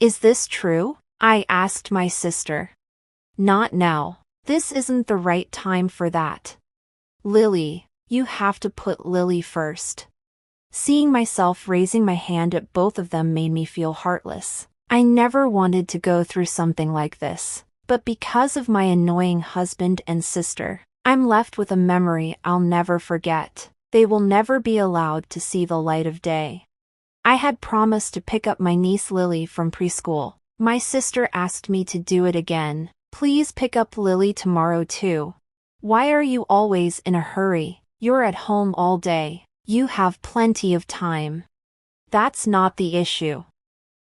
Is this true? I asked my sister. Not now. This isn't the right time for that. Lily, you have to put Lily first. Seeing myself raising my hand at both of them made me feel heartless. I never wanted to go through something like this, but because of my annoying husband and sister, I'm left with a memory I'll never forget. They will never be allowed to see the light of day. I had promised to pick up my niece Lily from preschool. My sister asked me to do it again. Please pick up Lily tomorrow too. Why are you always in a hurry? You're at home all day. You have plenty of time. That's not the issue.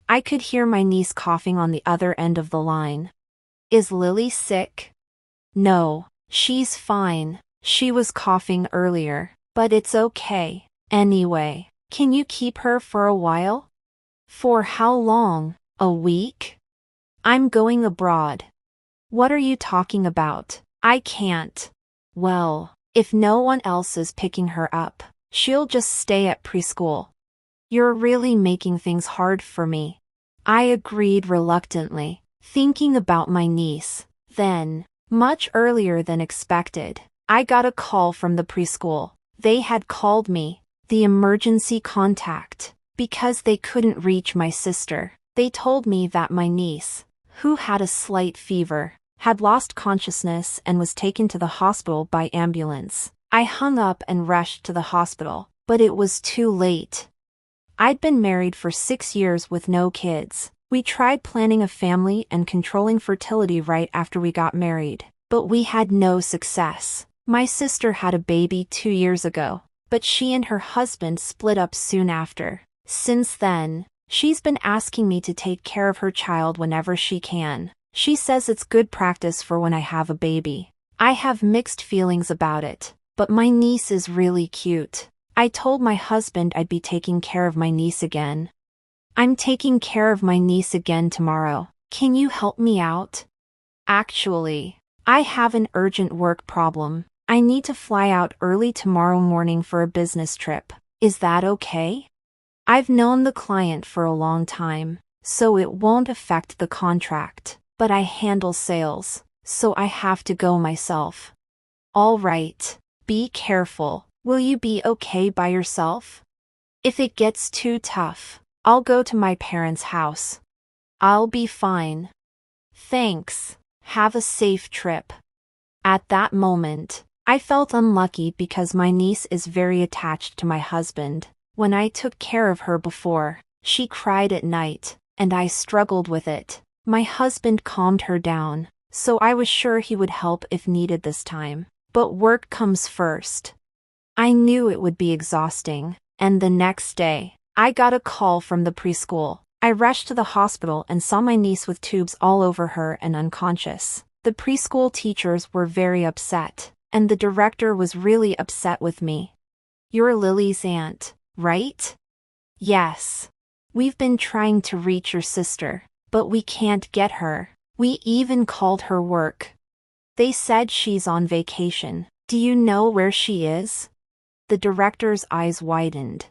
I could hear my niece coughing on the other end of the line. Is Lily sick? No, she's fine. She was coughing earlier, but it's okay. Anyway, can you keep her for a while? For how long? A week? I'm going abroad. What are you talking about? I can't. Well, if no one else is picking her up, she'll just stay at preschool. You're really making things hard for me. I agreed reluctantly, thinking about my niece. Then, much earlier than expected, I got a call from the preschool. They had called me, the emergency contact, because they couldn't reach my sister. They told me that my niece, who had a slight fever, had lost consciousness and was taken to the hospital by ambulance. I hung up and rushed to the hospital, but it was too late. I'd been married for 6 years with no kids. We tried planning a family and controlling fertility right after we got married, but we had no success. My sister had a baby 2 years ago, but she and her husband split up soon after. Since then, she's been asking me to take care of her child whenever she can. She says it's good practice for when I have a baby. I have mixed feelings about it, but my niece is really cute. I told my husband I'd be taking care of my niece again. I'm taking care of my niece again tomorrow. Can you help me out? Actually, I have an urgent work problem. I need to fly out early tomorrow morning for a business trip. Is that okay? I've known the client for a long time, so it won't affect the contract, but I handle sales, so I have to go myself. All right, be careful. Will you be okay by yourself? If it gets too tough, I'll go to my parents' house. I'll be fine. Thanks. Have a safe trip. At that moment, I felt unlucky because my niece is very attached to my husband. When I took care of her before, she cried at night, and I struggled with it. My husband calmed her down, so I was sure he would help if needed this time. But work comes first. I knew it would be exhausting, and the next day, I got a call from the preschool. I rushed to the hospital and saw my niece with tubes all over her and unconscious. The preschool teachers were very upset, and the director was really upset with me. You're Lily's aunt, right? Yes. We've been trying to reach your sister, but we can't get her. We even called her work. They said she's on vacation. Do you know where she is? The director's eyes widened.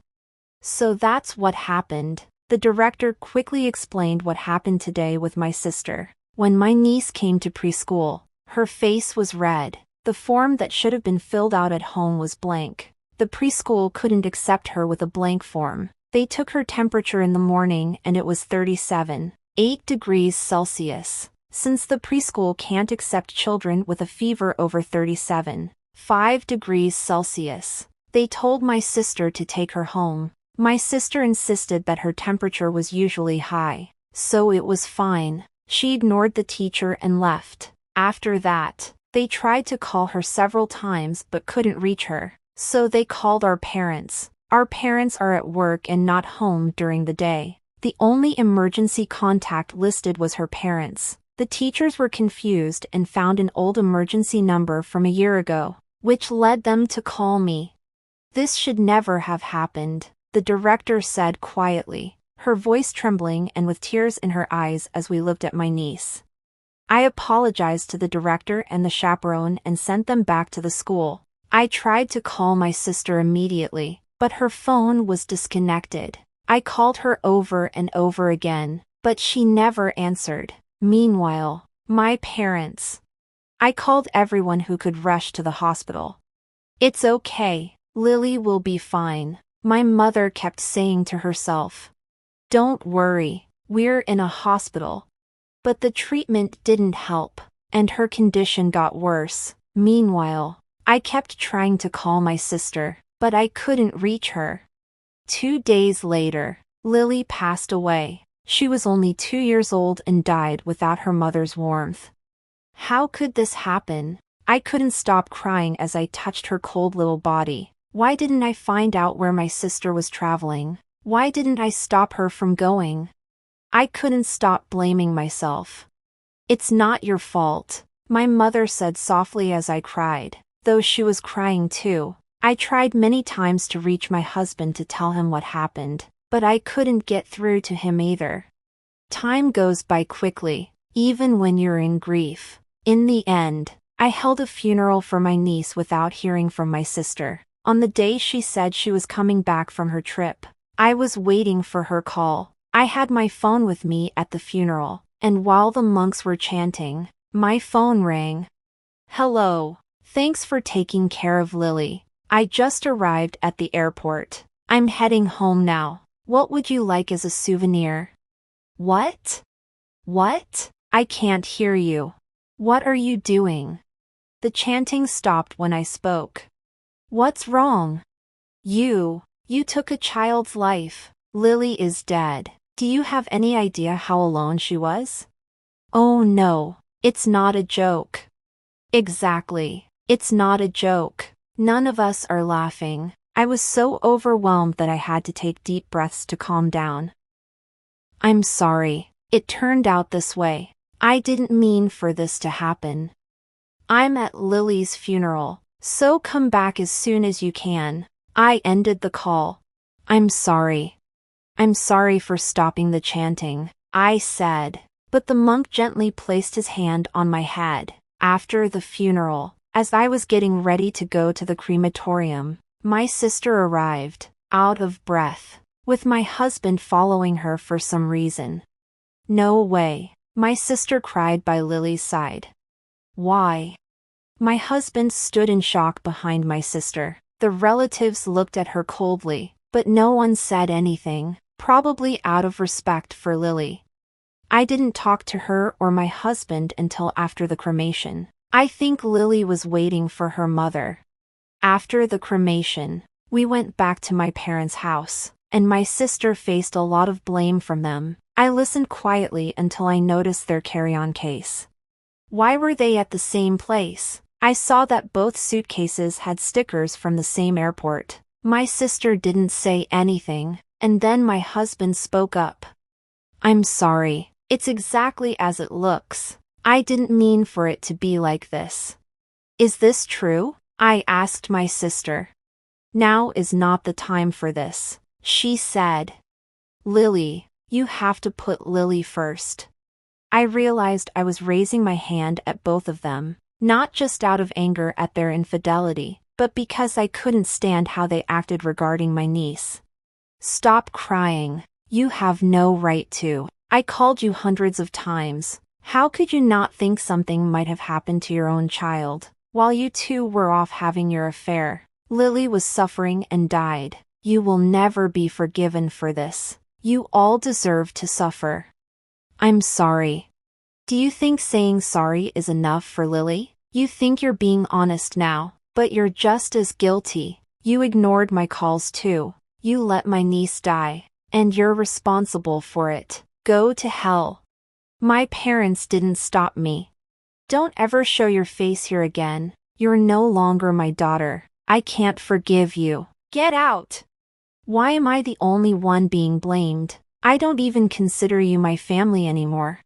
So that's what happened. The director quickly explained what happened today with my sister. When my niece came to preschool, her face was red. The form that should have been filled out at home was blank. The preschool couldn't accept her with a blank form. They took her temperature in the morning and it was 37.8 degrees Celsius. Since the preschool can't accept children with a fever over 37.5 degrees Celsius, they told my sister to take her home. My sister insisted that her temperature was usually high, so it was fine. She ignored the teacher and left. After that, they tried to call her several times but couldn't reach her, so they called our parents. Our parents are at work and not home during the day. The only emergency contact listed was her parents. The teachers were confused and found an old emergency number from a year ago, which led them to call me. This should never have happened, the director said quietly, her voice trembling and with tears in her eyes as we looked at my niece. I apologized to the director and the chaperone and sent them back to the school. I tried to call my sister immediately, but her phone was disconnected. I called her over and over again, but she never answered. Meanwhile, my parents. I called everyone who could rush to the hospital. It's okay, Lily will be fine, my mother kept saying to herself. Don't worry, we're in a hospital. But the treatment didn't help, and her condition got worse. Meanwhile, I kept trying to call my sister, but I couldn't reach her. 2 days later, Lily passed away. She was only 2 years old and died without her mother's warmth. How could this happen? I couldn't stop crying as I touched her cold little body. Why didn't I find out where my sister was traveling? Why didn't I stop her from going? I couldn't stop blaming myself. It's not your fault, my mother said softly as I cried, though she was crying too. I tried many times to reach my husband to tell him what happened, but I couldn't get through to him either. Time goes by quickly, even when you're in grief. In the end, I held a funeral for my niece without hearing from my sister. On the day she said she was coming back from her trip, I was waiting for her call. I had my phone with me at the funeral, and while the monks were chanting, my phone rang. Hello. Thanks for taking care of Lily. I just arrived at the airport. I'm heading home now. What would you like as a souvenir? What? What? I can't hear you. What are you doing? The chanting stopped when I spoke. What's wrong? You took a child's life. Lily is dead. Do you have any idea how alone she was? Oh no, it's not a joke. Exactly, it's not a joke. None of us are laughing. I was so overwhelmed that I had to take deep breaths to calm down. I'm sorry, it turned out this way. I didn't mean for this to happen. I'm at Lily's funeral, so come back as soon as you can. I ended the call. I'm sorry. I'm sorry for stopping the chanting, I said, but the monk gently placed his hand on my head. After the funeral, as I was getting ready to go to the crematorium, my sister arrived, out of breath, with my husband following her for some reason. No way, my sister cried by Lily's side. Why? My husband stood in shock behind my sister. The relatives looked at her coldly, but no one said anything, probably out of respect for Lily. I didn't talk to her or my husband until after the cremation. I think Lily was waiting for her mother. After the cremation, we went back to my parents' house, and my sister faced a lot of blame from them. I listened quietly until I noticed their carry-on case. Why were they at the same place? I saw that both suitcases had stickers from the same airport. My sister didn't say anything, and then my husband spoke up. I'm sorry, it's exactly as it looks. I didn't mean for it to be like this. Is this true? I asked my sister. Now is not the time for this, she said. Lily, you have to put Lily first. I realized I was raising my hand at both of them, not just out of anger at their infidelity, but because I couldn't stand how they acted regarding my niece. Stop crying. You have no right to. I called you hundreds of times. How could you not think something might have happened to your own child, while you two were off having your affair? Lily was suffering and died. You will never be forgiven for this. You all deserve to suffer. I'm sorry. Do you think saying sorry is enough for Lily? You think you're being honest now, but you're just as guilty. You ignored my calls too. You let my niece die, and you're responsible for it. Go to hell. My parents didn't stop me. Don't ever show your face here again. You're no longer my daughter. I can't forgive you. Get out! Why am I the only one being blamed? I don't even consider you my family anymore.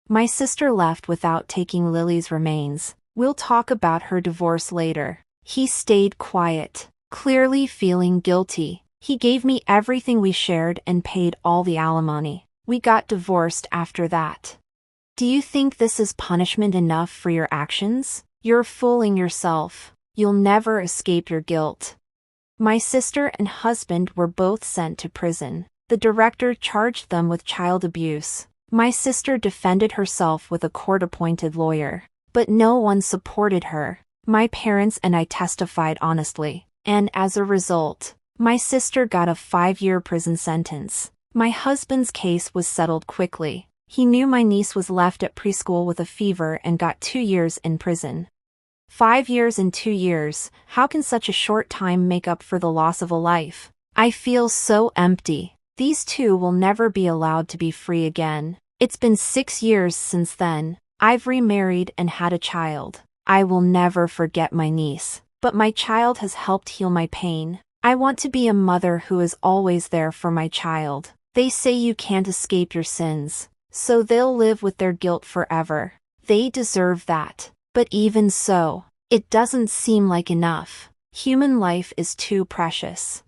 My sister left without taking Lily's remains. We'll talk about her divorce later. He stayed quiet, clearly feeling guilty. He gave me everything we shared and paid all the alimony. We got divorced after that. Do you think this is punishment enough for your actions? You're fooling yourself. You'll never escape your guilt. My sister and husband were both sent to prison. The director charged them with child abuse. My sister defended herself with a court-appointed lawyer, but no one supported her. My parents and I testified honestly, and as a result, my sister got a 5-year prison sentence. My husband's case was settled quickly. He knew my niece was left at preschool with a fever and got 2 years in prison. 5 years and 2 years, how can such a short time make up for the loss of a life? I feel so empty. These two will never be allowed to be free again. It's been 6 years since then. I've remarried and had a child. I will never forget my niece, but my child has helped heal my pain. I want to be a mother who is always there for my child. They say you can't escape your sins, so they'll live with their guilt forever. They deserve that. But even so, it doesn't seem like enough. Human life is too precious.